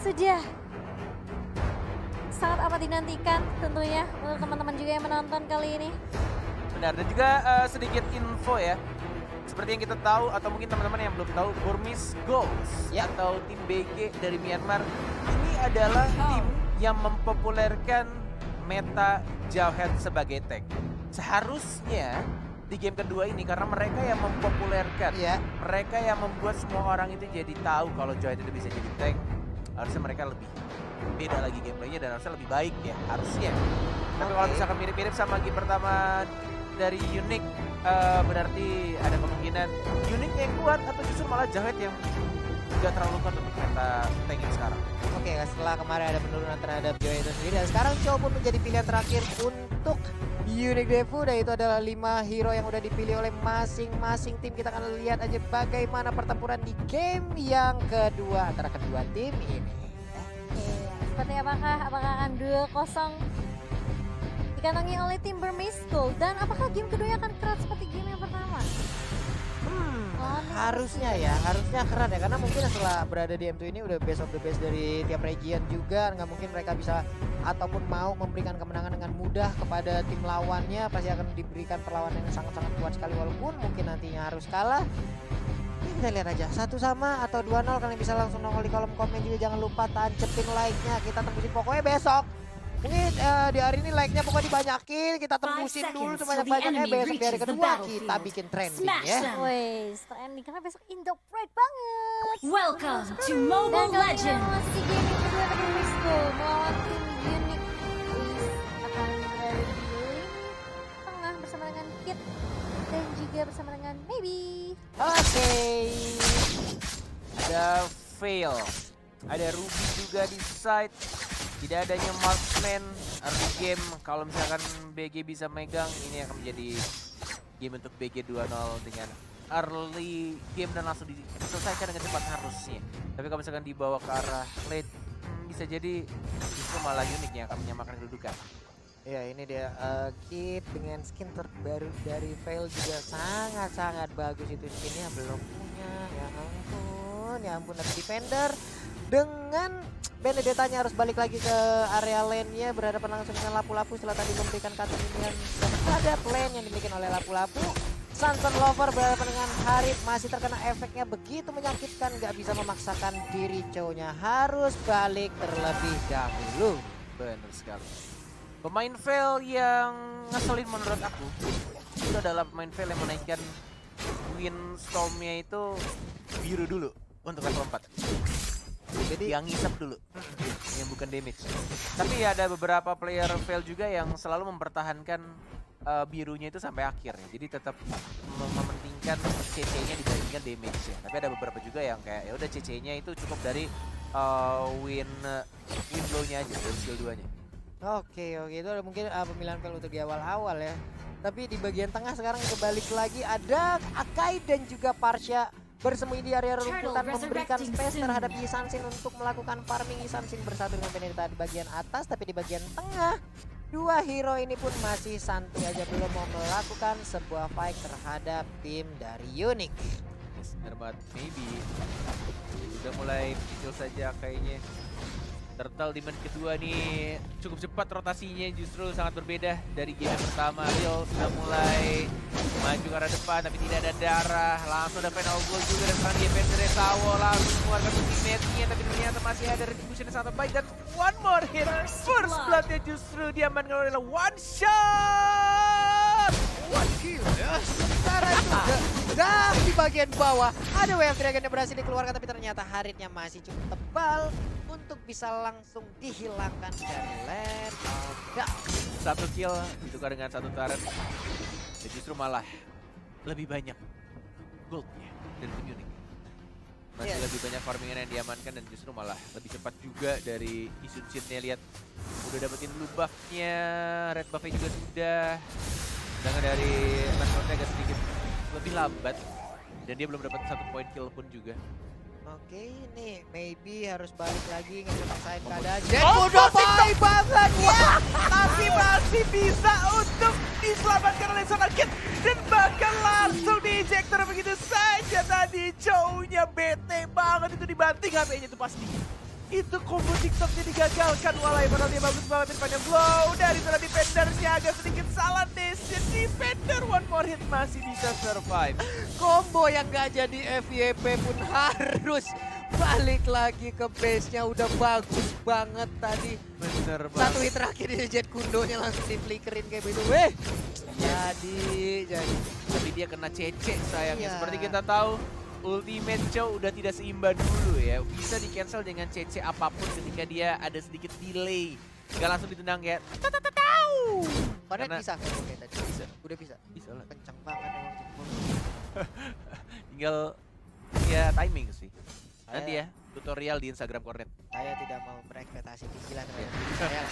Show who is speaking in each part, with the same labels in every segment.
Speaker 1: sudah sangat amat dinantikan tentunya untuk teman-teman juga yang menonton kali ini.
Speaker 2: Benar, dan juga sedikit info ya. Seperti yang kita tahu atau mungkin teman-teman yang belum tahu, Burmese Goals atau tim BG dari Myanmar ini adalah tim yang mempopulerkan meta Jawhead sebagai tank. Seharusnya di game kedua ini karena mereka yang mempopulerkan, mereka yang membuat semua orang itu jadi tahu kalau Jawhead itu bisa jadi tank. Harusnya mereka lebih beda lagi gameplaynya dan harusnya lebih baik ya, harusnya. Tapi kalau misalkan mirip-mirip sama game pertama dari Unique, berarti ada kemungkinan Unique yang kuat atau justru malah Jawhead yang gak terlalu kuat untuk meta tank yang sekarang.
Speaker 3: Oke, setelah kemarin ada penurunan terhadap Jawhead itu sendiri dan sekarang Chow pun menjadi pilihan terakhir untuk Unique Devu, dan itu adalah 5 hero yang udah dipilih oleh masing-masing tim. Kita akan lihat aja bagaimana pertempuran di game yang kedua antara kedua tim ini.
Speaker 1: Seperti apakah akan 2-0 dikantongi oleh tim Burmese Gold, dan apakah game keduanya akan keras seperti game yang pertama?
Speaker 3: Harusnya keran ya, karena mungkin setelah berada di M2 ini udah best of the best dari tiap region juga, nggak mungkin mereka bisa ataupun mau memberikan kemenangan dengan mudah kepada tim lawannya. Pasti akan diberikan perlawanan yang sangat-sangat kuat sekali, walaupun mungkin nantinya harus kalah. Ini kita lihat aja 1-1 atau 2-0. Kalian bisa langsung nongol di kolom komen juga, jangan lupa tancepin like-nya, kita tembusin pokoknya besok. Mungkin di hari ini like-nya pokoknya dibanyakin, kita tembusin dulu sebanyak-banyaknya. Besok di hari kedua kita bikin trending ya.
Speaker 1: Wes, trending karena besok Indo Pride banget.
Speaker 4: Welcome to Mobile Legends.
Speaker 1: Masih game yang kedua dari Burmese Gold melawan tim Unique. Akan berada di lini tengah bersama dengan Kit dan juga bersama dengan Maybe.
Speaker 3: Oke.
Speaker 2: Ada Fail, ada Ruby juga di side. Tidak adanya marksman early game. Kalau misalkan BG bisa megang, ini akan menjadi game untuk BG 2-0 dengan early game dan langsung diselesaikan dengan cepat harusnya. Tapi kalau misalkan dibawa ke arah late, bisa jadi justru malah Unique yang akan menyamakan kedudukan.
Speaker 3: Ya, ini dia Kit dengan skin terbaru dari Fail juga sangat-sangat bagus. Itu skinnya belum punya, ya ampun, tapi Defender dengan Benedetta-nya harus balik lagi ke area lane-nya, berhadapan langsung dengan Lapu-Lapu setelah tadi memberikan cutting minion kepada lane yang dimiliki oleh Lapu-Lapu. Sunset Lover berhadapan dengan Harith, masih terkena efeknya begitu menyakitkan, nggak bisa memaksakan diri. Chow-nya harus balik terlebih dahulu.
Speaker 2: Benar sekali. Pemain Fail yang ngeselin menurut aku itu adalah pemain Fail yang menaikkan Windstorm-nya itu biru dulu untuk level 4. Jadi yang ngisap dulu, yang bukan damage. Tapi ada beberapa player Fail juga yang selalu mempertahankan birunya itu sampai akhir ya. Jadi tetap mementingkan CC-nya dibandingkan damage-nya. Tapi ada beberapa juga yang kayak ya udah CC-nya itu cukup dari win blow-nya aja, dari skill 2-nya.
Speaker 3: Oke, itu ada mungkin pemilihan Fail untuk di awal-awal ya. Tapi di bagian tengah sekarang kebalik lagi, ada Akai dan juga Parsha bersembunyi di area rumputan, memberikan space terhadap Yi Sansin untuk melakukan farming. Yi Sansin bersatu dengan Benedetta di bagian atas, tapi di bagian tengah dua hero ini pun masih santai aja, belum mau melakukan sebuah fight terhadap tim dari Unique.
Speaker 2: Yes, benar banget. Maybe udah mulai muncul saja kayaknya. Turtle di menit kedua nih cukup cepat rotasinya, justru sangat berbeda dari game yang pertama. Rio sudah mulai maju ke arah depan tapi tidak ada darah. Langsung ada final goal juga dan sekarang defense dari Sawo langsung mengeluarkan ultimate-nya, tapi ternyata masih ada retribution yang sangat baik dan one more hit. First blood-nya justru diamankan oleh one shot.
Speaker 3: One kill ya. Sekarang juga dan di bagian bawah ada Wave Dragon yang berhasil dikeluarkan, tapi ternyata Harith-nya masih cukup tebal untuk bisa langsung dihilangkan dari lane.
Speaker 2: Satu kill ditukar dengan satu turret dan justru malah lebih banyak goldnya dari tim Unique. Masih lebih banyak farmingan yang diamankan dan justru malah lebih cepat juga dari Isun Shin-nya. Lihat udah dapetin blue buff-nya, red buff-nya juga sudah. Sedangkan dari Manfrednya agak sedikit lebih lambat dan dia belum dapat 1 point kill pun juga.
Speaker 3: Oke, nih maybe harus balik lagi ngerasain keadaan. Udah baik banget ya,
Speaker 2: tapi masih bisa untuk diselamatkan oleh seorang Kit dan bahkan langsung di-ejector begitu saja tadi. Chow-nya bete banget itu dibanting HP-nya itu pasti. Itu combo TikToknya digagalkan Walai, padahal dia bagus banget depannya. Blow dari sana defendersnya agak sedikit salah decision. Defender one more hit masih bisa survive.
Speaker 3: Combo yang gak jadi FYP pun harus balik lagi ke base-nya. Udah bagus banget tadi.
Speaker 2: Bener
Speaker 3: Satu
Speaker 2: banget.
Speaker 3: hit terakhir di jet kundonya langsung di flickerin kayak begitu. Weh, jadi.
Speaker 2: Tapi dia kena CC sayangnya.
Speaker 3: Iya.
Speaker 2: Seperti kita tahu, Ultimate Chow udah tidak seimbang dulu ya. Bisa di-cancel dengan CC apapun ketika dia ada sedikit delay. Gak langsung ditendang kayak tahu.
Speaker 3: Padahal
Speaker 2: Karena-
Speaker 3: bisa kayak tadi.
Speaker 2: Bisa.
Speaker 3: Udah bisa.
Speaker 2: Bisa lah.
Speaker 3: Kenceng banget emang jempol.
Speaker 2: Tinggal ya timing sih. Nanti ya tutorial di Instagram Kornet.
Speaker 3: Saya tidak mau berekspektasi tinggilah terhadap diri saya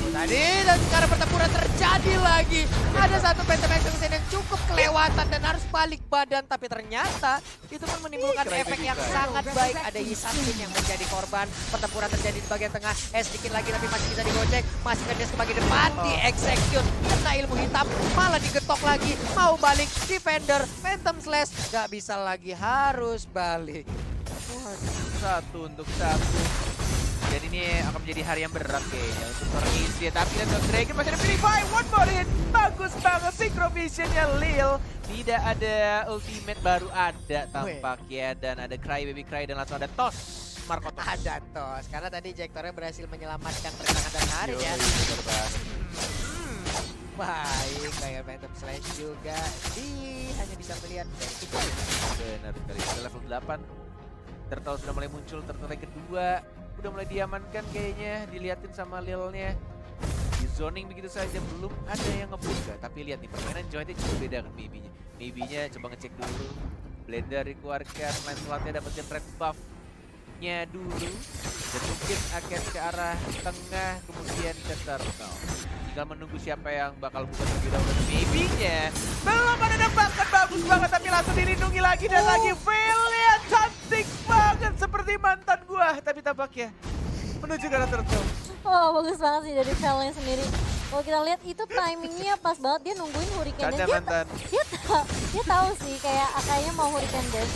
Speaker 3: tadi, dan sekarang pertempuran terjadi lagi. Ada satu Phantom Execution yang cukup kelewatan dan harus balik badan, tapi ternyata itu pun menimbulkan
Speaker 2: Keren
Speaker 3: efek
Speaker 2: juga.
Speaker 3: yang sangat baik. Ada Yisasin yang menjadi korban. Pertempuran terjadi di bagian tengah. Sedikit lagi tapi masih bisa digocek. Masih ngedes ke bagian depan, di-execute. Kena ilmu hitam, malah digetok lagi. Mau balik, defender, Phantom Slash. Gak bisa lagi, harus balik.
Speaker 2: Satu untuk satu. Dan ini akan menjadi hari yang berat kayaknya untuk Tornisia. Tapi dan Dragon masih ada Purify. One more hit. Bagus banget synchrovisionnya Lil. Tidak ada ultimate, baru ada tampaknya. Dan ada Cry Baby Cry dan langsung ada Toss. Marco Toss.
Speaker 3: Ada tos, karena tadi Jektornya berhasil menyelamatkan rekangan dan Harin ya.
Speaker 2: Bener banget.
Speaker 3: Baik, kayak Phantom Slash juga. Hanya bisa melihat dari itu.
Speaker 2: Benar sekali. Sudah level 8. Turtle sudah mulai muncul, turtle yang kedua. Udah mulai diamankan kayaknya, diliatin sama Lilnya. Di zoning begitu saja, belum ada yang ngebuka. Tapi lihat nih, permainan Joy itu cukup beda kan Maybe-nya. Maybe-nya coba ngecek dulu. Blender dikeluarkan, Lancelotnya dapetin red buff-nya dulu. Dan mungkin akan ke arah tengah, kemudian ke Turtle. Tinggal menunggu siapa yang bakal buka terlebih dahulu. Maybe-nya belum ada tembakan, bagus banget. Tapi langsung dilindungi lagi dan lagi. Velia cantik banget seperti mantan gua. Tapi tampaknya menuju ke arah Turtle.
Speaker 1: Oh, bagus banget sih dari Velnya sendiri. Kalau kita lihat itu timingnya pas banget, dia nungguin Hurricane
Speaker 2: Canda
Speaker 1: dan
Speaker 2: mantan.
Speaker 1: dia tahu sih kayak Akainya mau Hurricane Dash.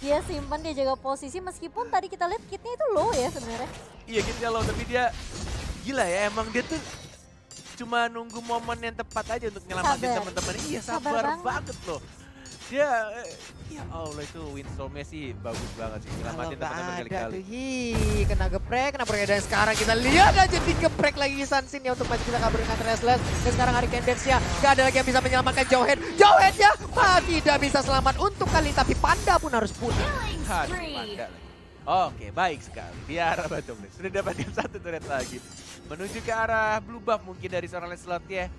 Speaker 1: Dia simpan, dia jaga posisi meskipun tadi kita lihat kitnya itu low ya sebenarnya.
Speaker 2: Iya gitu loh, tapi dia gila ya, emang dia tuh cuma nunggu momen yang tepat aja untuk nyelamatin
Speaker 1: Sabar.
Speaker 2: teman-teman. Iya
Speaker 1: Sabar
Speaker 2: sabar
Speaker 1: banget.
Speaker 2: banget loh. Dia ya Allah itu Windstorm-nya sih bagus banget sih, nyelamatin teman-teman kali-kali.
Speaker 3: Kena geprek, dan sekarang kita lihat aja digeprek lagi Sansin ya untuk masih bisa kabur dengan Restless. Dan sekarang Hurricane Dance-nya gak ada lagi yang bisa menyelamatkan Jowhead. Jowhead-nya tidak bisa selamat untuk kali, tapi Panda pun harus punah.
Speaker 4: Killing
Speaker 2: Aduh,
Speaker 4: spree.
Speaker 2: Panda lagi. Oke, baik sekali. Di arah Bottom Lane. Sudah dapatkan satu turret lagi. Menuju ke arah blue buff mungkin dari seorang Lancelot ya.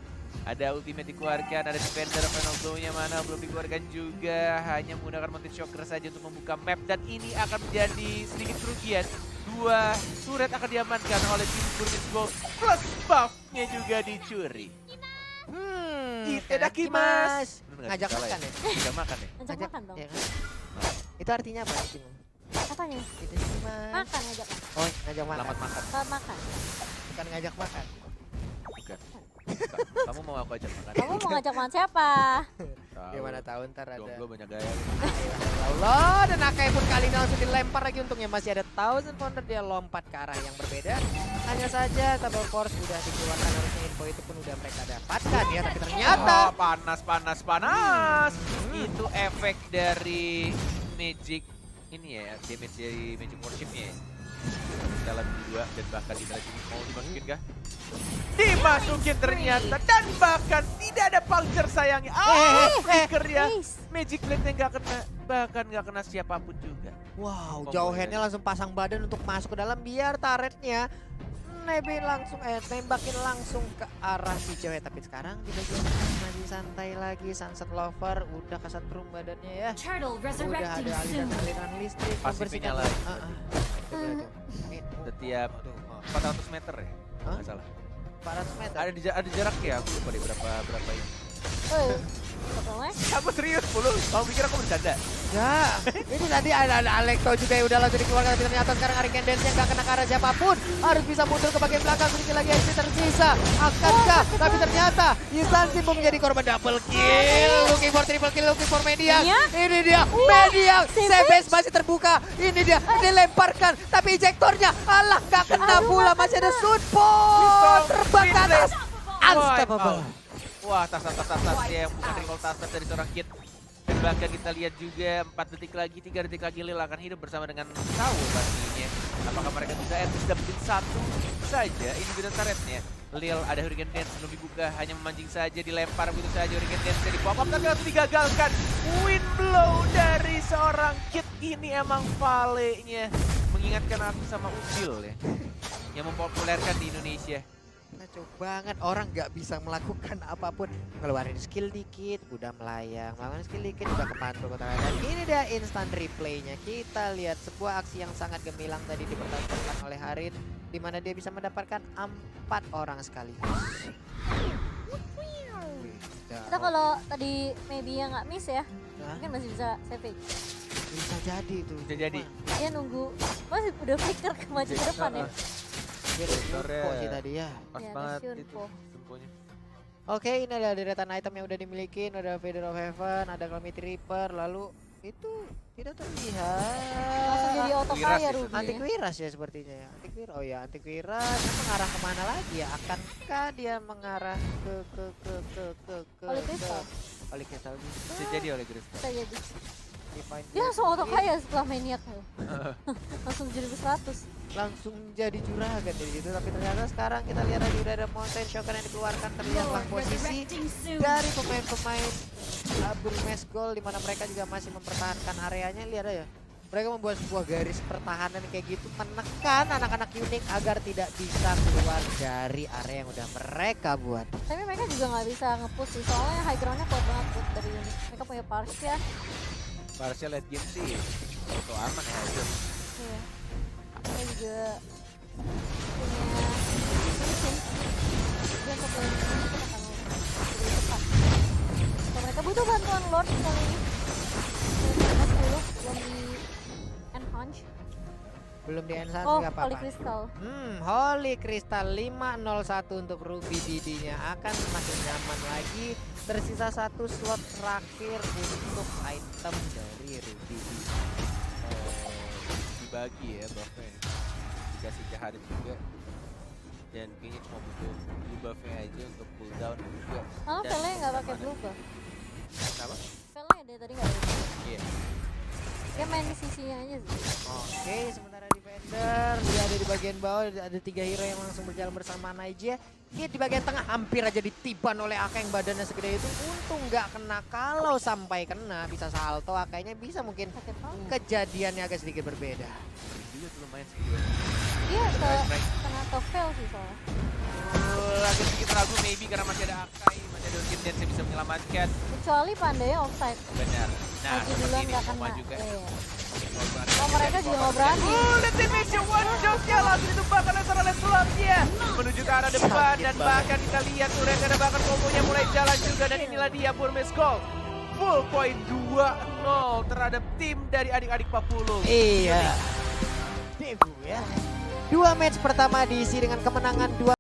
Speaker 2: Ada ultimate dikeluarkan, ada defender, final blow-nya mana belum dikeluarkan juga. Hanya menggunakan Mountain Shocker saja untuk membuka map. Dan ini akan menjadi sedikit kerugian. Dua turret akan diamankan oleh tim Burmese Gold. Plus buff-nya juga dicuri. Itadakimasu.
Speaker 3: Ngajak makan ya?
Speaker 2: Ngajak makan ya?
Speaker 1: Ngajak makan dong.
Speaker 3: Ya kan? Itu artinya apa sih?
Speaker 1: Apanya?
Speaker 3: Itadakimasu.
Speaker 1: Makan ngajak.
Speaker 3: Oh, ngajak makan.
Speaker 2: Selamat makan.
Speaker 1: Selamat makan.
Speaker 3: Bukan ngajak makan.
Speaker 2: Bukan. Kamu mau aku ajak makan?
Speaker 1: Kamu mau ngajak makan siapa?
Speaker 2: Tahu.
Speaker 3: Gimana tahu ntar ada.
Speaker 2: Jomblo banyak gaya.
Speaker 3: Ya Allah, dan Akai pun kali ini langsung dilempar lagi, untungnya masih ada Thousand Pounder, dia lompat ke arah yang berbeda. Hanya saja Double Force udah dikeluarkan, harusnya info itu pun udah mereka dapatkan ya, tapi ternyata
Speaker 2: Oh, panas. Itu efek dari magic ini ya, damage dari magic worship-nya ya. Dalam dua dan bahkan di dalam sini mau dimasukin kah? Dimasukin ternyata dan bahkan tidak ada puncture sayangnya. Flicker ya.
Speaker 1: Please.
Speaker 2: Magic blade-nya nggak kena, bahkan nggak kena siapapun juga.
Speaker 3: wow,
Speaker 2: Combo
Speaker 3: Jowhead-nya
Speaker 2: ya.
Speaker 3: langsung pasang badan untuk masuk ke dalam biar turretnya tembakin langsung ke arah si Jowhead. Tapi sekarang di bagian tengah masih santai lagi, Sunset Lover udah kesetrum badannya ya.
Speaker 4: Turtle
Speaker 3: Udah
Speaker 4: resurrecting
Speaker 3: ada
Speaker 4: soon.
Speaker 3: aliran listrik.
Speaker 2: Pasifnya
Speaker 3: membersihkan-
Speaker 2: lagi.
Speaker 3: Coba lihat tuh.
Speaker 2: Setiap 400 meter ya?
Speaker 3: Hah?
Speaker 2: Nggak salah.
Speaker 3: 400 meter.
Speaker 2: Ada jarak ya, aku lupa deh berapa ini.
Speaker 1: Woi, sebetulnya
Speaker 2: Aku serius, Pulu. Kamu pikir aku bercanda?
Speaker 3: Enggak, itu tadi ada Alekto juga yang udah langsung dikeluarkan, tapi ternyata sekarang Hurricane Dance-nya nggak kena ke arah siapapun. Harus bisa mundur ke bagian belakang, sedikit lagi XP tersisa. Akankah? Tapi ternyata Instansi pun menjadi korban double kill. Looking for triple kill, looking for Mediang. Ini dia, Mediang. Savage masih terbuka. Ini dia, dilemparkan. Tapi ejektornya, alah nggak kena pula. Masih ada Sunpon. Terbang ke atas. Unstoppable.
Speaker 2: Wah, tas ya, bukan recall tas dari seorang Kid. Dan bahkan kita lihat juga 4 detik lagi, 3 detik lagi Lil akan hidup bersama dengan Sawo pastinya. Apakah mereka bisa at least dapetin satu saja individual turretnya? Lil ada Hurricane Dance belum dibuka, hanya memancing saja, dilempar begitu saja Hurricane Dance jadi pop up tapi langsung digagalkan. Wind blow dari seorang Kid ini emang valenya mengingatkan aku sama Ucil ya. Yang mempopulerkan di Indonesia.
Speaker 3: Kacau banget, orang nggak bisa melakukan apapun. Ngeluarin skill dikit, udah melayang. Melakukan skill dikit, udah kepantul ke tangan. Dan ini dia instant replaynya. Kita lihat sebuah aksi yang sangat gemilang tadi dipertontonkan oleh Harit. Di mana dia bisa mendapatkan 4 orang sekaligus.
Speaker 1: Kita kalau tadi maybe yang nggak miss ya,
Speaker 3: Hah?
Speaker 1: mungkin masih bisa savage.
Speaker 3: Bisa jadi tuh.
Speaker 2: Bisa jadi.
Speaker 1: Dia nunggu, masih udah flicker ke maju ke depan ya.
Speaker 3: Dia kok sih tadi ya.
Speaker 2: Pas
Speaker 1: Ya,
Speaker 2: banget
Speaker 1: Nasyun
Speaker 2: itu
Speaker 1: po.
Speaker 2: temponya.
Speaker 3: Oke, ini adalah deretan item yang udah dimiliki. Ada Vader of Heaven, ada Calamity Reaper, lalu itu tidak terlihat.
Speaker 1: Langsung jadi auto
Speaker 2: Wiras
Speaker 1: kaya
Speaker 2: itu.
Speaker 1: Ruby.
Speaker 3: Antiquiras ya sepertinya ya. Antiquiras. Oh ya, Antiquiras mengarah kemana lagi ya? Akankah dia mengarah ke
Speaker 1: Holy Crystal.
Speaker 3: Holy Crystal
Speaker 2: Bisa jadi oleh Grace.
Speaker 1: Bisa jadi.
Speaker 3: Divine
Speaker 1: Dia langsung auto
Speaker 3: Blade
Speaker 1: kaya setelah Maniac loh. Langsung jadi 100.
Speaker 3: langsung jadi juragan dari situ, tapi ternyata sekarang kita lihat lagi udah ada Mountain Shocker yang dikeluarkan. Terlihatlah posisi
Speaker 4: Resurrecting soon.
Speaker 3: dari pemain-pemain Burmese Gold di mana mereka juga masih mempertahankan areanya. Lihat aja, mereka membuat sebuah garis pertahanan kayak gitu, menekan anak-anak unik agar tidak bisa keluar dari area yang udah mereka buat.
Speaker 1: Tapi mereka juga nggak bisa nge-push sih, soalnya high groundnya kuat banget buat dari unit. Mereka punya Parsia.
Speaker 2: Parsial late game sih. Itu aman ya itu.
Speaker 1: Iya. Mereka juga punya Simpson. Dia untuk poin ini kita akan lebih cepat. So, mereka butuh bantuan Lord kali ini. Mereka 10 belum di enhance.
Speaker 3: Belum di enhance
Speaker 1: Oh,
Speaker 3: nggak
Speaker 1: Holy
Speaker 3: apa-apa.
Speaker 1: Crystal.
Speaker 3: Holy Crystal 501 untuk Ruby DD-nya akan semakin nyaman lagi. Tersisa 1 slot terakhir untuk item dari Ruby DD.
Speaker 2: Dibagi ya buffnya. Dikasih ke Harit juga. Dan kayaknya cuma butuh blue buffnya aja untuk cooldown juga.
Speaker 1: Malah
Speaker 2: Dan
Speaker 1: Vele nggak pakai
Speaker 2: mana.
Speaker 1: blue buff.
Speaker 2: Kenapa?
Speaker 1: Vele dia tadi nggak ada.
Speaker 2: Iya.
Speaker 1: Dia main di sisinya aja sih.
Speaker 3: Oke, sementara defender dia ada di bagian bawah, ada 3 hero yang langsung berjalan bersama Naija. Dia di bagian tengah hampir aja ditiban oleh Aka yang badannya segede itu. Untung nggak kena, kalau sampai kena bisa salto, Akanya bisa mungkin
Speaker 1: Sakit banget.
Speaker 3: kejadiannya agak sedikit berbeda.
Speaker 2: Juga tuh lumayan sih.
Speaker 1: Dia kena ke fail sih soalnya.
Speaker 2: Agak sedikit ragu maybe karena masih ada Akai, masih ada Urgent Dance yang bisa menyelamatkan.
Speaker 1: Kecuali Pandanya offside.
Speaker 2: Benar. Nah,
Speaker 1: Maju
Speaker 2: seperti
Speaker 1: duluan
Speaker 2: ini
Speaker 1: nggak
Speaker 2: Koma
Speaker 1: kena.
Speaker 2: juga.
Speaker 1: Iya.
Speaker 2: Oh,
Speaker 1: Oh, mereka juga nggak berani.
Speaker 2: Lihat damage one shot-nya langsung ditumbangkan oleh slotnya menuju ke arah depan. Dan bahkan kita lihat tuh ada bahkan kombonya mulai jalan juga. Dan inilah dia Burmese Gold. Full point 2-0 terhadap tim dari adik-adik Papulu.
Speaker 3: Iya. Debu ya. 2 match pertama diisi dengan kemenangan 2